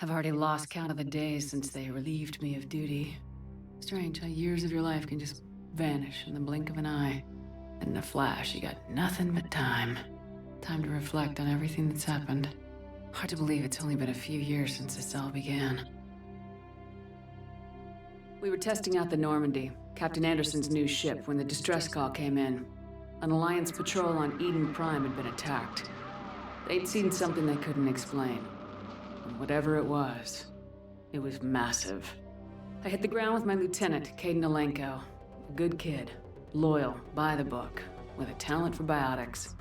I've already lost count of the days since they relieved me of duty. Strange how years of your life can just vanish in the blink of an eye. And in a flash, you got nothing but time. Time to reflect on everything that's happened. Hard to believe it's only been a few years since this all began. We were testing out the Normandy, Captain Anderson's new ship, when the distress call came in. An Alliance patrol on Eden Prime had been attacked. They'd seen something they couldn't explain. And whatever it was massive. I hit the ground with my lieutenant, Caden Alenko. A good kid, loyal, by the book, with a talent for biotics.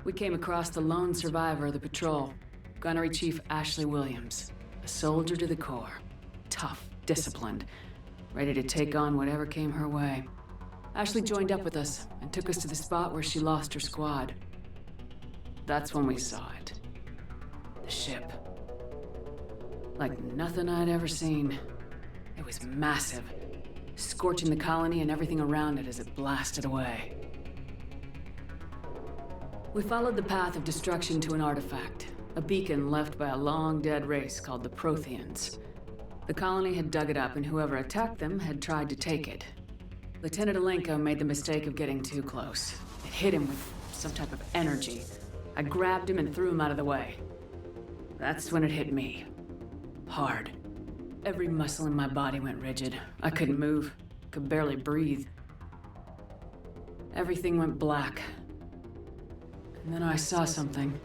We came across the lone survivor of the patrol, Gunnery Chief Ashley Williams, a soldier to the core, tough, disciplined, ready to take on whatever came her way. Ashley joined up with us and took us to the spot where she lost her squad. That's when we saw it. The ship. Like nothing I'd ever seen. It was massive, scorching the colony and everything around it as it blasted away. We followed the path of destruction to an artifact, a beacon left by a long-dead race called the Protheans. The colony had dug it up, and whoever attacked them had tried to take it. Lieutenant Alenko made the mistake of getting too close. It hit him with some type of energy. I grabbed him and threw him out of the way. That's when it hit me. Hard. Every muscle in my body went rigid. I couldn't move, could barely breathe. Everything went black. And then I saw something.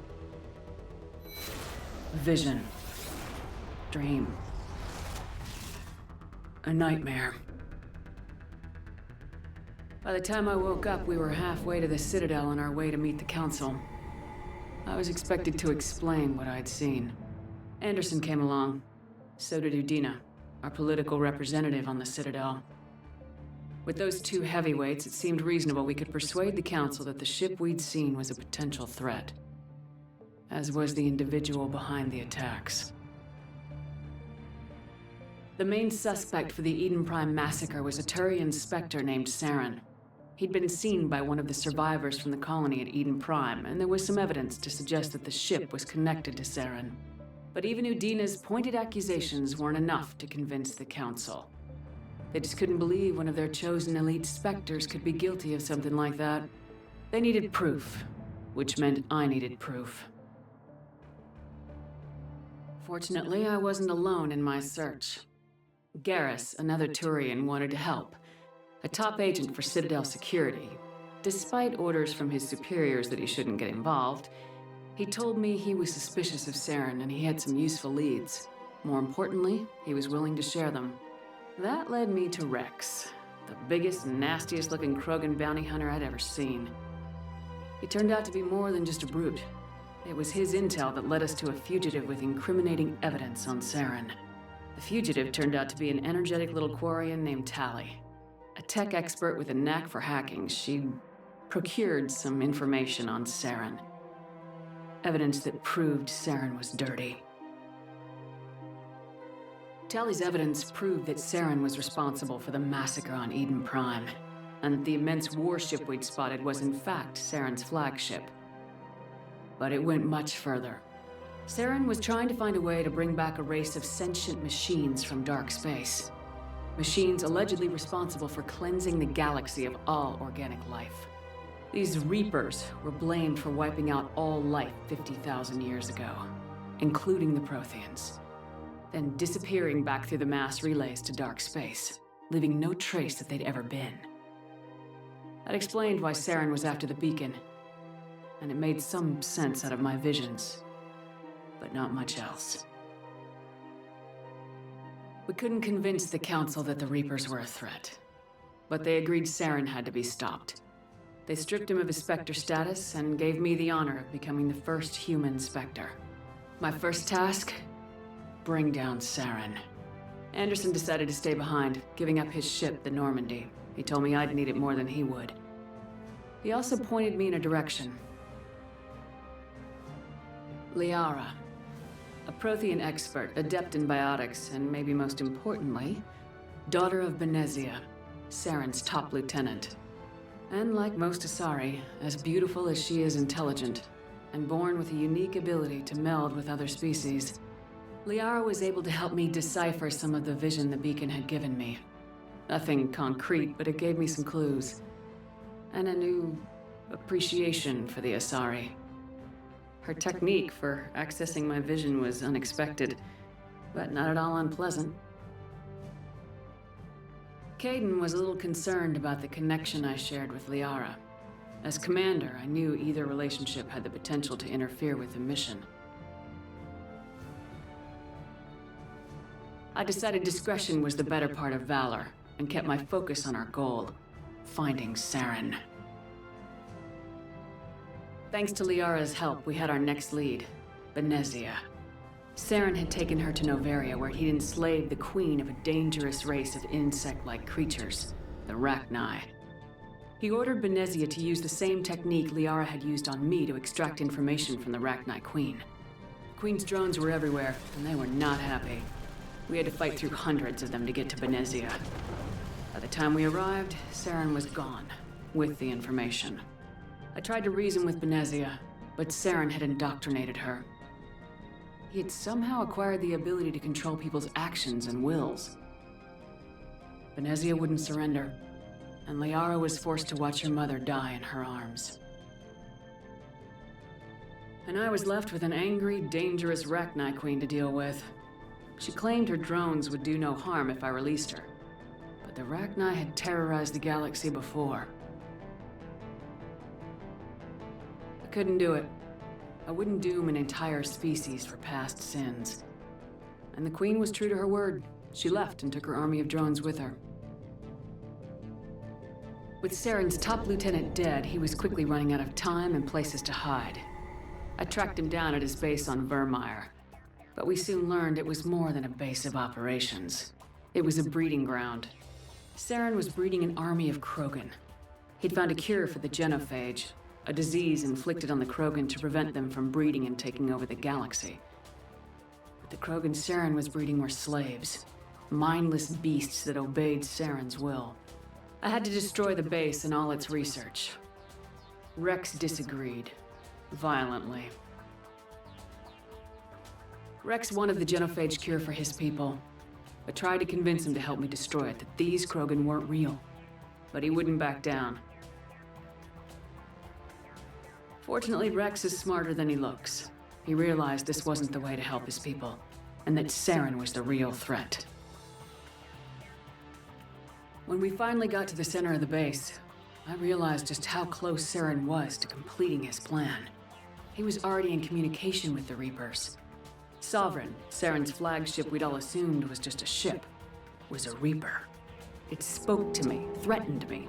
A vision. Dream. A nightmare. By the time I woke up, we were halfway to the Citadel on our way to meet the Council. I was expected to explain what I'd seen. Anderson came along. So did Udina, our political representative on the Citadel. With those two heavyweights, it seemed reasonable we could persuade the Council that the ship we'd seen was a potential threat, as was the individual behind the attacks. The main suspect for the Eden Prime massacre was a Turian Spectre named Saren. He'd been seen by one of the survivors from the colony at Eden Prime, and there was some evidence to suggest that the ship was connected to Saren. But even Udina's pointed accusations weren't enough to convince the Council. They just couldn't believe one of their chosen elite Spectres could be guilty of something like that. They needed proof, which meant I needed proof. Fortunately, I wasn't alone in my search. Garrus, another Turian, wanted to help. A top agent for Citadel security. Despite orders from his superiors that he shouldn't get involved, he told me he was suspicious of Saren and he had some useful leads. More importantly, he was willing to share them. That led me to Rex, the biggest, nastiest-looking Krogan bounty hunter I'd ever seen. He turned out to be more than just a brute. It was his intel that led us to a fugitive with incriminating evidence on Saren. The fugitive turned out to be an energetic little Quarian named Tali. A tech expert with a knack for hacking, she'd procured some information on Saren. Evidence that proved Saren was dirty. Tali's evidence proved that Saren was responsible for the massacre on Eden Prime, and that the immense warship we'd spotted was in fact Saren's flagship. But it went much further. Saren was trying to find a way to bring back a race of sentient machines from dark space. Machines allegedly responsible for cleansing the galaxy of all organic life. These Reapers were blamed for wiping out all life 50,000 years ago, including the Protheans, then disappearing back through the mass relays to dark space, leaving no trace that they'd ever been. That explained why Saren was after the beacon, and it made some sense out of my visions, but not much else. We couldn't convince the Council that the Reapers were a threat, but they agreed Saren had to be stopped. They stripped him of his Spectre status and gave me the honor of becoming the first human Spectre. My first task? Bring down Saren. Anderson decided to stay behind, giving up his ship, the Normandy. He told me I'd need it more than he would. He also pointed me in a direction. Liara, a Prothean expert, adept in biotics, and maybe most importantly, daughter of Benezia, Saren's top lieutenant. And like most Asari, as beautiful as she is intelligent, and born with a unique ability to meld with other species. Liara was able to help me decipher some of the vision the beacon had given me. Nothing concrete, but it gave me some clues. And a new appreciation for the Asari. Her technique for accessing my vision was unexpected, but not at all unpleasant. Caden was a little concerned about the connection I shared with Liara. As commander, I knew either relationship had the potential to interfere with the mission. I decided discretion was the better part of valor, and kept my focus on our goal, finding Saren. Thanks to Liara's help, we had our next lead, Benezia. Saren had taken her to Noveria, where he'd enslaved the queen of a dangerous race of insect-like creatures, the Rachni. He ordered Benezia to use the same technique Liara had used on me to extract information from the Rachni queen. The queen's drones were everywhere, and they were not happy. We had to fight through hundreds of them to get to Benezia. By the time we arrived, Saren was gone, with the information. I tried to reason with Benezia, but Saren had indoctrinated her. He had somehow acquired the ability to control people's actions and wills. Benezia wouldn't surrender, and Liara was forced to watch her mother die in her arms. And I was left with an angry, dangerous Rachni queen to deal with. She claimed her drones would do no harm if I released her, but the Rachni had terrorized the galaxy before. I couldn't do it. I wouldn't doom an entire species for past sins. And the Queen was true to her word. She left and took her army of drones with her. With Saren's top lieutenant dead, he was quickly running out of time and places to hide. I tracked him down at his base on Vermeer, but we soon learned it was more than a base of operations. It was a breeding ground. Saren was breeding an army of Krogan. He'd found a cure for the genophage, a disease inflicted on the Krogan to prevent them from breeding and taking over the galaxy. But the Krogan Saren was breeding were slaves, mindless beasts that obeyed Saren's will. I had to destroy the base and all its research. Rex disagreed, violently. Rex wanted the genophage cure for his people. I tried to convince him to help me destroy it, that these Krogan weren't real. But he wouldn't back down. Fortunately, Rex is smarter than he looks. He realized this wasn't the way to help his people, and that Saren was the real threat. When we finally got to the center of the base, I realized just how close Saren was to completing his plan. He was already in communication with the Reapers. Sovereign, Saren's flagship we'd all assumed was just a ship, was a Reaper. It spoke to me, threatened me.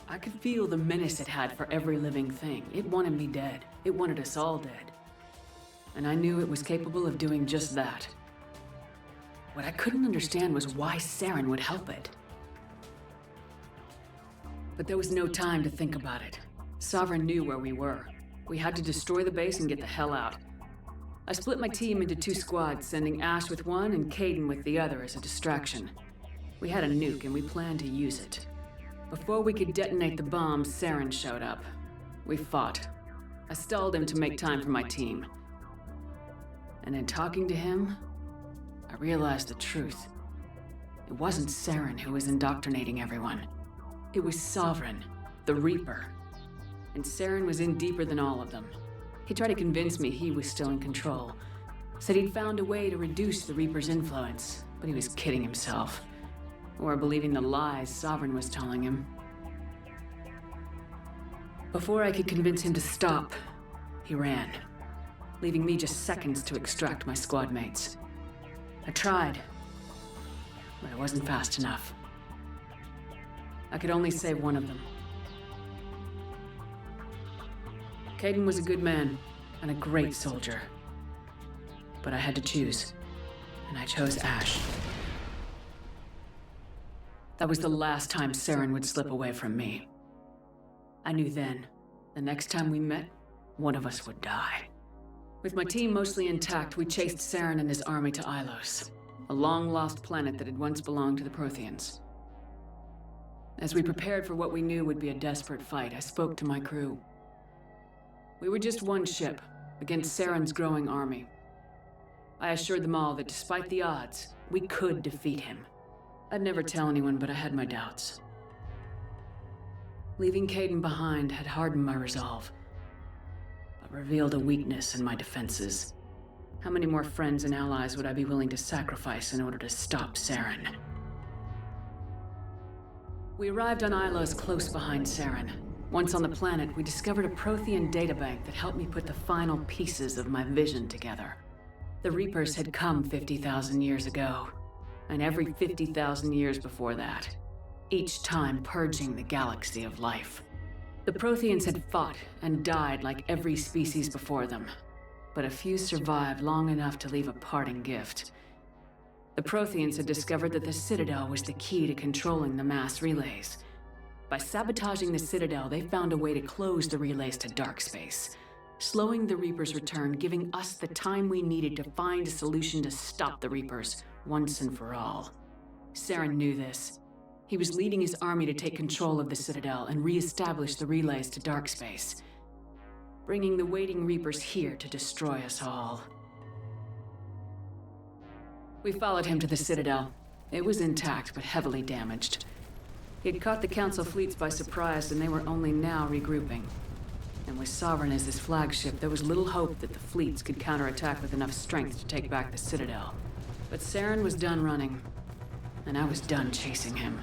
I could feel the menace it had for every living thing. It wanted me dead. It wanted us all dead. And I knew it was capable of doing just that. What I couldn't understand was why Saren would help it. But there was no time to think about it. Sovereign knew where we were. We had to destroy the base and get the hell out. I split my team into 2 squads, sending Ash with one and Caden with the other as a distraction. We had a nuke and we planned to use it. Before we could detonate the bomb, Saren showed up. We fought. I stalled him to make time for my team. And in talking to him, I realized the truth. It wasn't Saren who was indoctrinating everyone. It was Sovereign, the Reaper. And Saren was in deeper than all of them. He tried to convince me he was still in control. Said he'd found a way to reduce the Reaper's influence, but he was kidding himself. Or believing the lies Sovereign was telling him. Before I could convince him to stop, he ran, leaving me just seconds to extract my squad mates. I tried, but I wasn't fast enough. I could only save one of them. Caden was a good man and a great soldier. But I had to choose, and I chose Ash. That was the last time Saren would slip away from me. I knew then, the next time we met, one of us would die. With my team mostly intact, we chased Saren and his army to Ilos, a long-lost planet that had once belonged to the Protheans. As we prepared for what we knew would be a desperate fight, I spoke to my crew. We were just one ship, against Saren's growing army. I assured them all that despite the odds, we could defeat him. I'd never tell anyone, but I had my doubts. Leaving Caden behind had hardened my resolve, but revealed a weakness in my defenses. How many more friends and allies would I be willing to sacrifice in order to stop Saren? We arrived on Ilos close behind Saren. Once on the planet, we discovered a Prothean databank that helped me put the final pieces of my vision together. The Reapers had come 50,000 years ago, and every 50,000 years before that, each time purging the galaxy of life. The Protheans had fought and died like every species before them, but a few survived long enough to leave a parting gift. The Protheans had discovered that the Citadel was the key to controlling the mass relays. By sabotaging the Citadel, they found a way to close the relays to dark space, slowing the Reapers' return, giving us the time we needed to find a solution to stop the Reapers once and for all. Saren knew this. He was leading his army to take control of the Citadel and re-establish the relays to dark space, bringing the waiting Reapers here to destroy us all. We followed him to the Citadel. It was intact, but heavily damaged. He had caught the Council fleets by surprise, and they were only now regrouping. And with Sovereign as his flagship, there was little hope that the fleets could counterattack with enough strength to take back the Citadel. But Saren was done running, and I was done chasing him.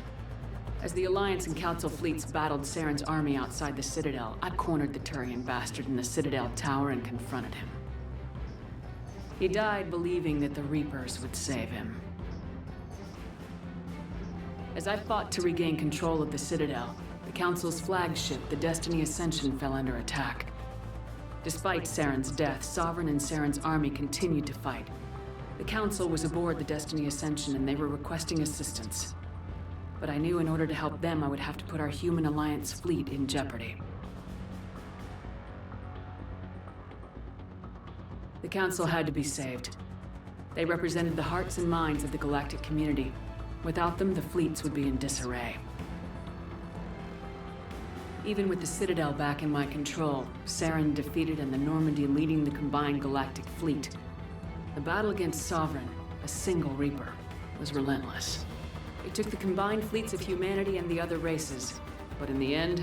As the Alliance and Council fleets battled Saren's army outside the Citadel, I cornered the Turian bastard in the Citadel tower and confronted him. He died believing that the Reapers would save him. As I fought to regain control of the Citadel, the Council's flagship, the Destiny Ascension, fell under attack. Despite Saren's death, Sovereign and Saren's army continued to fight. The Council was aboard the Destiny Ascension and they were requesting assistance. But I knew in order to help them, I would have to put our human Alliance fleet in jeopardy. The Council had to be saved. They represented the hearts and minds of the galactic community. Without them, the fleets would be in disarray. Even with the Citadel back in my control, Saren defeated and the Normandy leading the combined galactic fleet, the battle against Sovereign, a single Reaper, was relentless. It took the combined fleets of humanity and the other races, but in the end,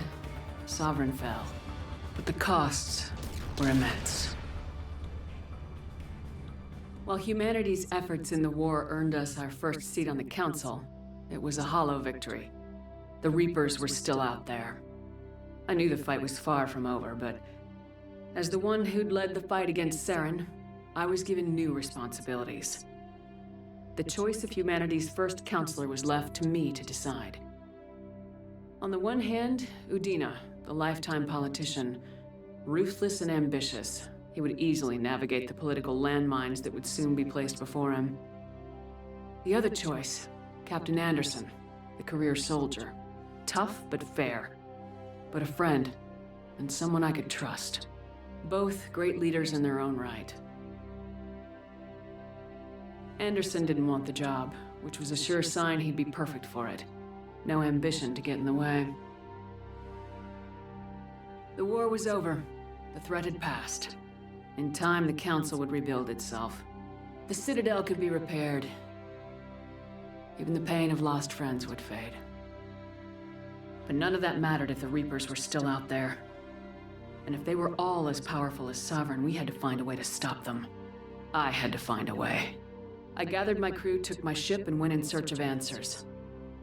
Sovereign fell. But the costs were immense. While humanity's efforts in the war earned us our first seat on the Council, it was a hollow victory. The Reapers were still out there. I knew the fight was far from over, but as the one who'd led the fight against Saren, I was given new responsibilities. The choice of humanity's first counselor was left to me to decide. On the one hand, Udina, the lifetime politician, ruthless and ambitious. He would easily navigate the political landmines that would soon be placed before him. The other choice, Captain Anderson, the career soldier. Tough but fair, but a friend, and someone I could trust. Both great leaders in their own right. Anderson didn't want the job, which was a sure sign he'd be perfect for it. No ambition to get in the way. The war was over. The threat had passed. In time, the Council would rebuild itself. The Citadel could be repaired. Even the pain of lost friends would fade. But none of that mattered if the Reapers were still out there. And if they were all as powerful as Sovereign, we had to find a way to stop them. I had to find a way. I gathered my crew, took my ship, and went in search of answers.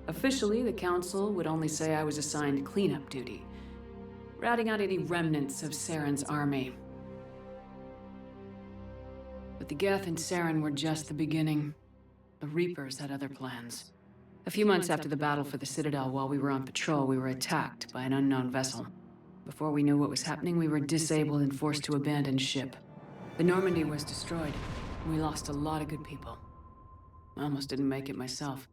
Officially, the Council would only say I was assigned cleanup duty, routing out any remnants of Saren's army. But the Geth and Saren were just the beginning. The Reapers had other plans. A few months after the battle for the Citadel, while we were on patrol, we were attacked by an unknown vessel. Before we knew what was happening, we were disabled and forced to abandon ship. The Normandy was destroyed. We lost a lot of good people. I almost didn't make it myself.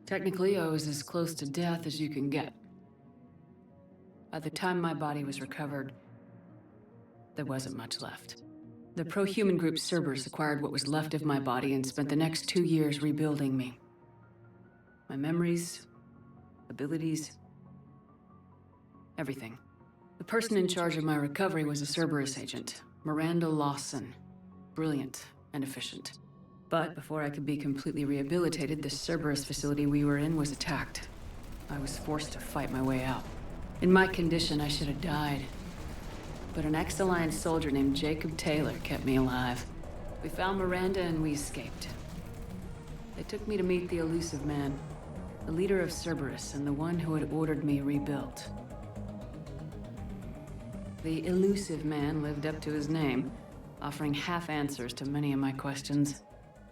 Technically, I was as close to death as you can get. By the time my body was recovered, there wasn't much left. The pro-human group Cerberus acquired what was left of my body and spent the next 2 years rebuilding me. My memories, abilities, everything. The person in charge of my recovery was a Cerberus agent, Miranda Lawson. brilliant and efficient. But before I could be completely rehabilitated, the Cerberus facility we were in was attacked. I was forced to fight my way out. In my condition, I should have died. But an ex-Alliance soldier named Jacob Taylor kept me alive. We found Miranda and we escaped. They took me to meet the elusive man, the leader of Cerberus and the one who had ordered me rebuilt. The elusive man lived up to his name, offering half answers to many of my questions.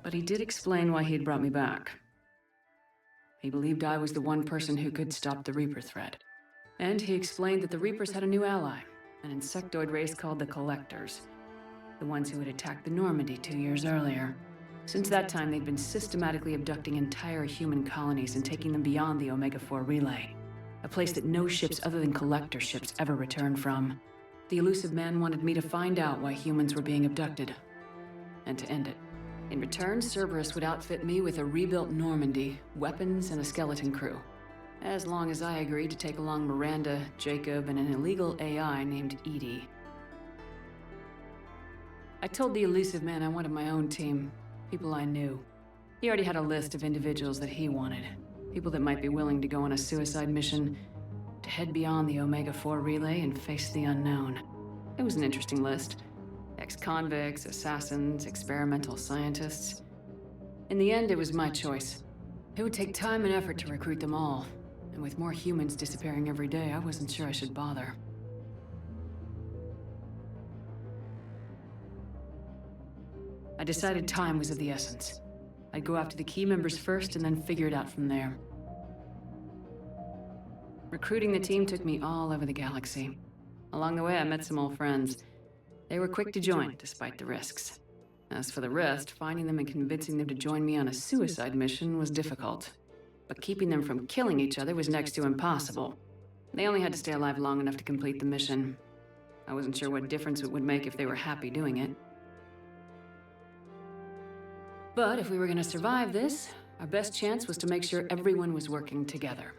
But he did explain why he had brought me back. He believed I was the one person who could stop the Reaper threat. And he explained that the Reapers had a new ally, an insectoid race called the Collectors, the ones who had attacked the Normandy 2 years earlier. Since that time, they'd been systematically abducting entire human colonies and taking them beyond the Omega-4 relay, a place that no ships other than Collector ships ever returned from. The elusive man wanted me to find out why humans were being abducted, and to end it. In return, Cerberus would outfit me with a rebuilt Normandy, weapons, and a skeleton crew. As long as I agreed to take along Miranda, Jacob, and an illegal AI named Edie. I told the elusive man I wanted my own team, people I knew. He already had a list of individuals that he wanted. People that might be willing to go on a suicide mission, to head beyond the Omega-4 relay and face the unknown. It was an interesting list. Ex-convicts, assassins, experimental scientists. In the end, it was my choice. It would take time and effort to recruit them all, and with more humans disappearing every day, I wasn't sure I should bother. I decided time was of the essence. I'd go after the key members first and then figure it out from there. Recruiting the team took me all over the galaxy. Along the way, I met some old friends. They were quick to join, despite the risks. As for the rest, finding them and convincing them to join me on a suicide mission was difficult. But keeping them from killing each other was next to impossible. They only had to stay alive long enough to complete the mission. I wasn't sure what difference it would make if they were happy doing it. But if we were going to survive this, our best chance was to make sure everyone was working together.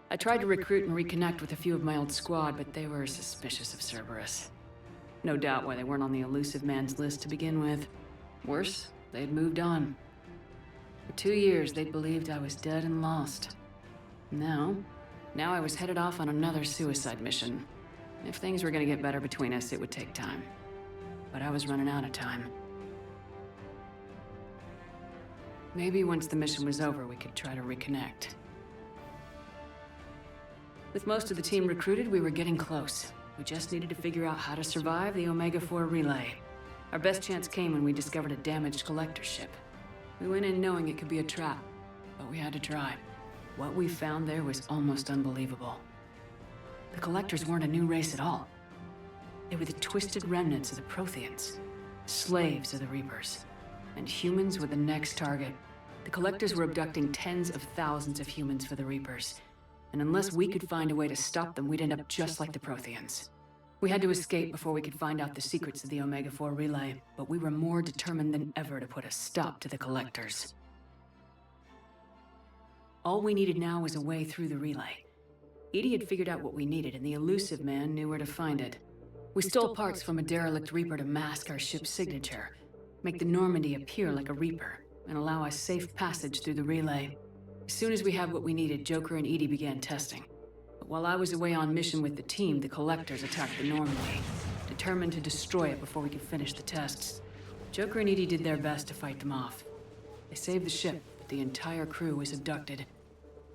I tried to recruit and reconnect with a few of my old squad, but they were suspicious of Cerberus. No doubt why they weren't on the elusive man's list to begin with. Worse, they'd moved on. For 2 years, they'd believed I was dead and lost. Now I was headed off on another suicide mission. If things were going to get better between us, it would take time. But I was running out of time. Maybe once the mission was over, we could try to reconnect. With most of the team recruited, we were getting close. We just needed to figure out how to survive the Omega-4 relay. Our best chance came when we discovered a damaged collector ship. We went in knowing it could be a trap, but we had to try. What we found there was almost unbelievable. The collectors weren't a new race at all. They were the twisted remnants of the Protheans, slaves of the Reapers. And humans were the next target. The collectors were abducting tens of thousands of humans for the Reapers. And unless we could find a way to stop them, we'd end up just like the Protheans. We had to escape before we could find out the secrets of the Omega-4 relay, but we were more determined than ever to put a stop to the collectors. All we needed now was a way through the relay. Edie had figured out what we needed, and the elusive man knew where to find it. We stole parts from a derelict Reaper to mask our ship's signature, make the Normandy appear like a Reaper, and allow us safe passage through the relay. As soon as we had what we needed, Joker and Edie began testing. But while I was away on mission with the team, the collectors attacked the Normandy, determined to destroy it before we could finish the tests. Joker and Edie did their best to fight them off. They saved the ship, but the entire crew was abducted,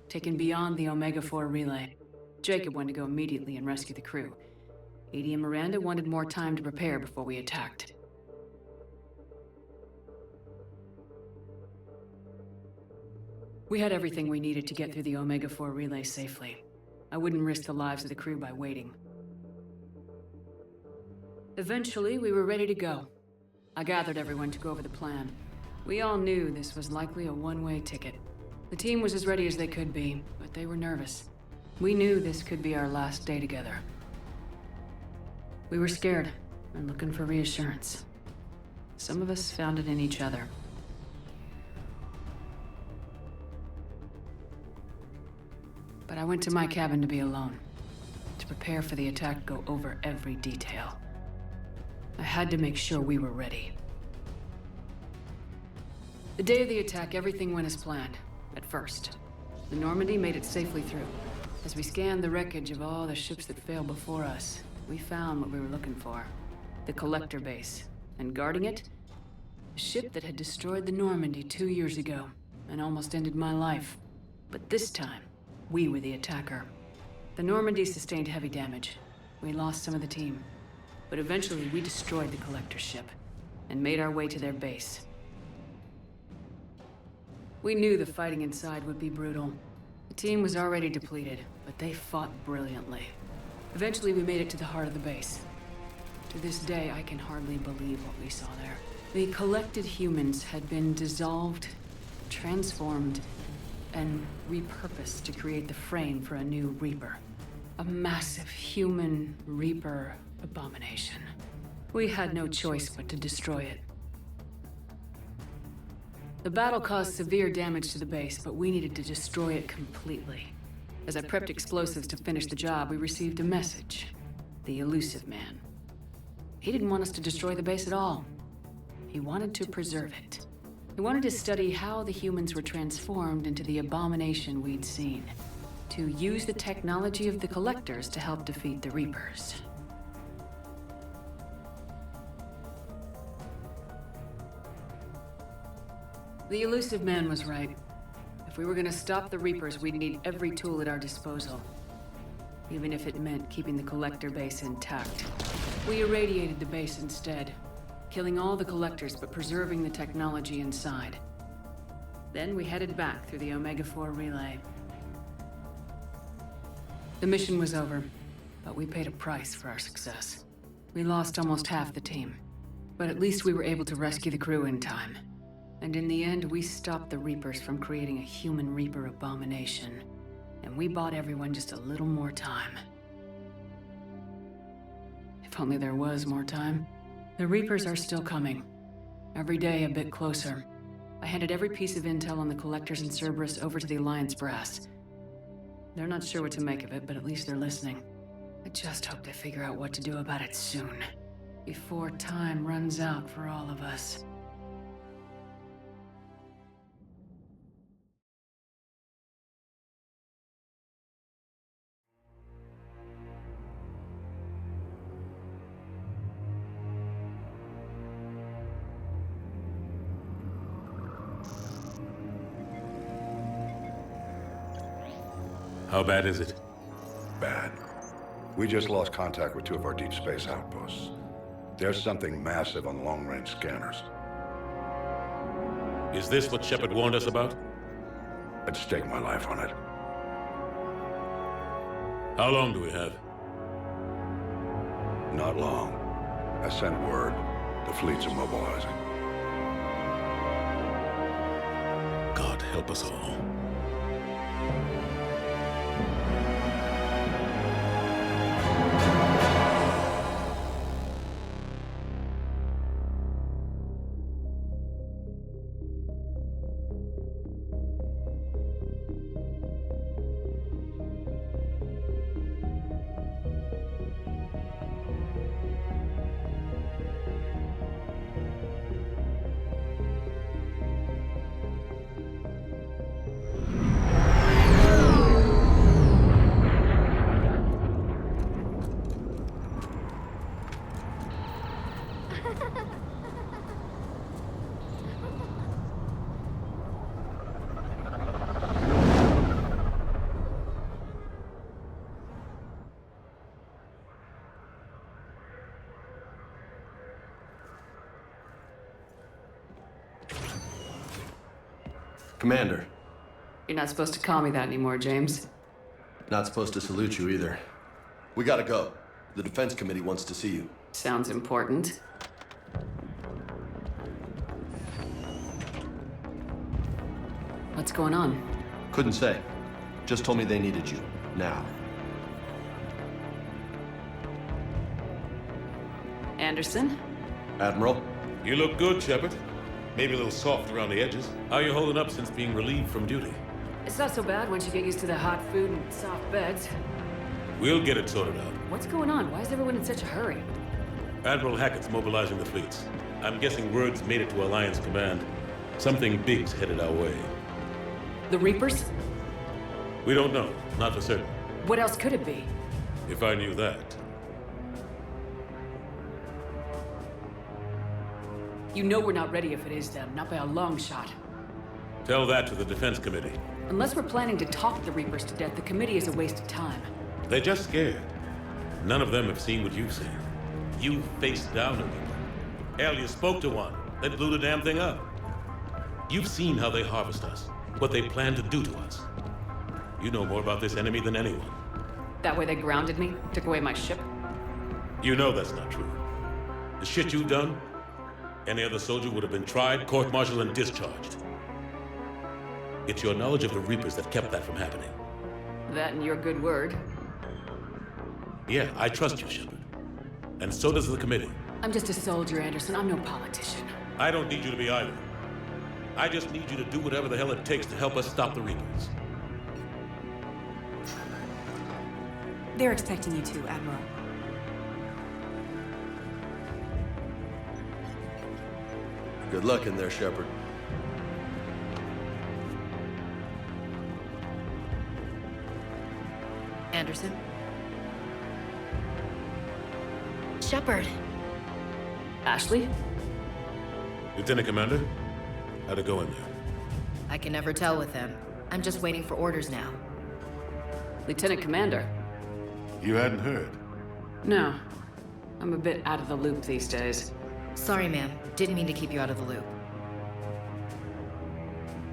taken beyond the Omega-4 relay. Jacob wanted to go immediately and rescue the crew. Edie and Miranda wanted more time to prepare before we attacked. We had everything we needed to get through the Omega-4 relay safely. I wouldn't risk the lives of the crew by waiting. Eventually, we were ready to go. I gathered everyone to go over the plan. We all knew this was likely a one-way ticket. The team was as ready as they could be, but they were nervous. We knew this could be our last day together. We were scared and looking for reassurance. Some of us found it in each other. But I went to my cabin to be alone, to prepare for the attack, go over every detail. I had to make sure we were ready. The day of the attack, everything went as planned. At first. The Normandy made it safely through. As we scanned the wreckage of all the ships that failed before us, we found what we were looking for. The Collector base. And guarding it, a ship that had destroyed the Normandy 2 years ago, and almost ended my life. But this time, we were the attacker. The Normandy sustained heavy damage. We lost some of the team. But eventually we destroyed the Collector ship, and made our way to their base. We knew the fighting inside would be brutal. The team was already depleted, but they fought brilliantly. Eventually we made it to the heart of the base. To this day, I can hardly believe what we saw there. The collected humans had been dissolved, transformed, and repurposed to create the frame for a new Reaper. A massive human Reaper abomination. We had no choice but to destroy it. The battle caused severe damage to the base, but we needed to destroy it completely. As I prepped explosives to finish the job, we received a message. The elusive man. He didn't want us to destroy the base at all. He wanted to preserve it. He wanted to study how the humans were transformed into the abomination we'd seen. To use the technology of the Collectors to help defeat the Reapers. The elusive man was right. If we were gonna stop the Reapers, we'd need every tool at our disposal. Even if it meant keeping the Collector base intact. We irradiated the base instead, killing all the Collectors but preserving the technology inside. Then we headed back through the Omega-4 relay. The mission was over, but we paid a price for our success. We lost almost half the team, but at least we were able to rescue the crew in time. And in the end, we stopped the Reapers from creating a human Reaper abomination. And we bought everyone just a little more time. If only there was more time. The Reapers are still coming. Every day a bit closer. I handed every piece of intel on the Collectors in Cerberus over to the Alliance brass. They're not sure what to make of it, but at least they're listening. I just hope they figure out what to do about it soon. Before time runs out for all of us. How bad is it? Bad. We just lost contact with 2 of our deep space outposts. There's something massive on the long-range scanners. Is this what Shepard warned us about? I'd stake my life on it. How long do we have? Not long. I sent word. The fleets are mobilizing. God help us all. Commander. You're not supposed to call me that anymore, James. Not supposed to salute you either. We gotta go. The Defense Committee wants to see you. Sounds important. What's going on? Couldn't say. Just told me they needed you. Now. Anderson? Admiral? You look good, Shepard. Maybe a little soft around the edges. How are you holding up since being relieved from duty? It's not so bad once you get used to the hot food and soft beds. We'll get it sorted out. What's going on? Why is everyone in such a hurry? Admiral Hackett's mobilizing the fleets. I'm guessing word's made it to Alliance Command. Something big's headed our way. The Reapers? We don't know, not for certain. What else could it be? If I knew that. You know we're not ready if it is them, not by a long shot. Tell that to the Defense Committee. Unless we're planning to talk the Reapers to death, the committee is a waste of time. They're just scared. None of them have seen what you've seen. You faced down a Reaper. Hell, you spoke to one, then blew the damn thing up. You've seen how they harvest us, what they plan to do to us. You know more about this enemy than anyone. That way they grounded me, took away my ship. You know that's not true. The shit you've done, any other soldier would have been tried, court-martialed, and discharged. It's your knowledge of the Reapers that kept that from happening. That and your good word. Yeah, I trust you, Shepard. And so does the committee. I'm just a soldier, Anderson. I'm no politician. I don't need you to be either. I just need you to do whatever the hell it takes to help us stop the Reapers. They're expecting you to, Admiral. Good luck in there, Shepard. Anderson? Shepard. Ashley? Lieutenant Commander, how'd it go in there? I can never tell with them. I'm just waiting for orders now. Lieutenant Commander? You hadn't heard? No. I'm a bit out of the loop these days. Sorry, ma'am. Didn't mean to keep you out of the loop.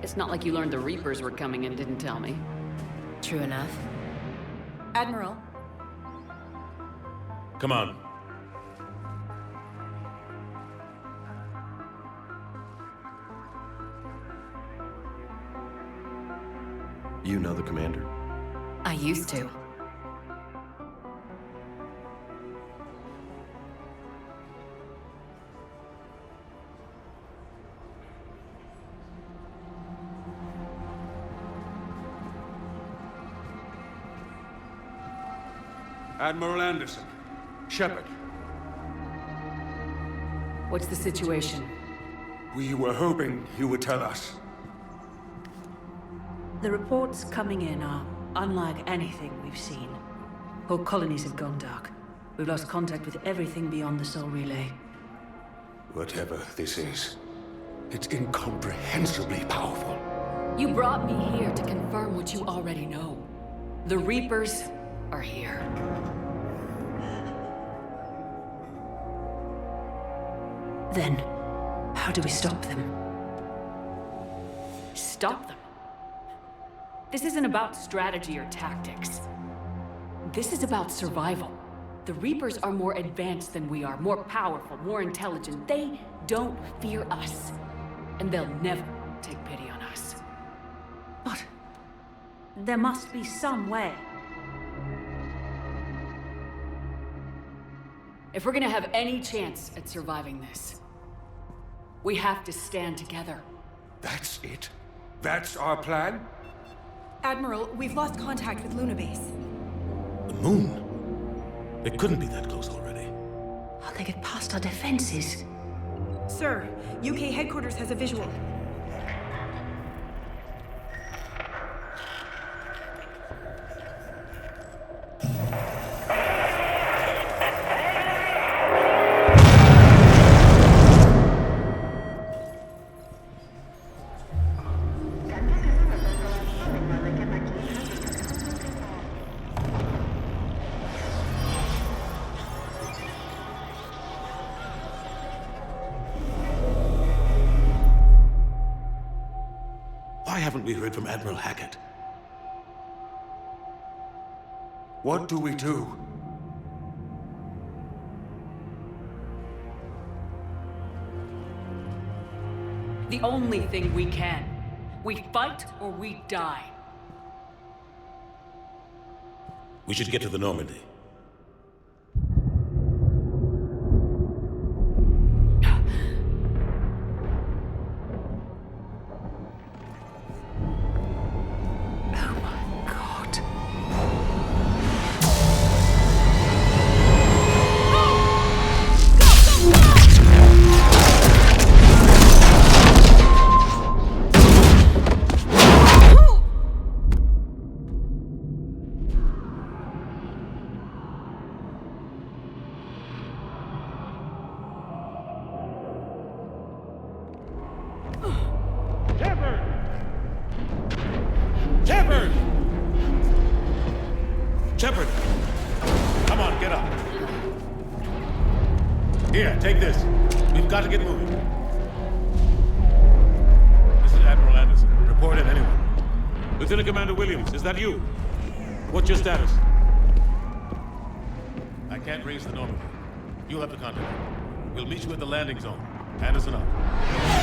It's not like you learned the Reapers were coming and didn't tell me. True enough. Admiral? Come on. You know the commander? I used to. Admiral Anderson. Shepard. What's the situation? We were hoping you would tell us. The reports coming in are unlike anything we've seen. Whole colonies have gone dark. We've lost contact with everything beyond the Soul Relay. Whatever this is, it's incomprehensibly powerful. You brought me here to confirm what you already know. The Reapers are here. Then, how do we stop them? Stop them. This isn't about strategy or tactics. This is about survival. The Reapers are more advanced than we are, more powerful, more intelligent. They don't fear us. And they'll never take pity on us. But there must be some way. If we're gonna have any chance at surviving this, we have to stand together. That's it? That's our plan? Admiral, we've lost contact with Luna Base. The moon? It couldn't be that close already. How'd they get past our defenses? Sir, UK headquarters has a visual. Why haven't we heard from Admiral Hackett? What do we do? The only thing we can. We fight or we die. We should get to the Normandy. Shepard! Come on, get up. Here, take this. We've got to get moving. This is Admiral Anderson. Report in, anyone. Lieutenant Commander Williams, is that you? What's your status? I can't raise the Normandy. You'll have to contact me. We'll meet you at the landing zone. Anderson out.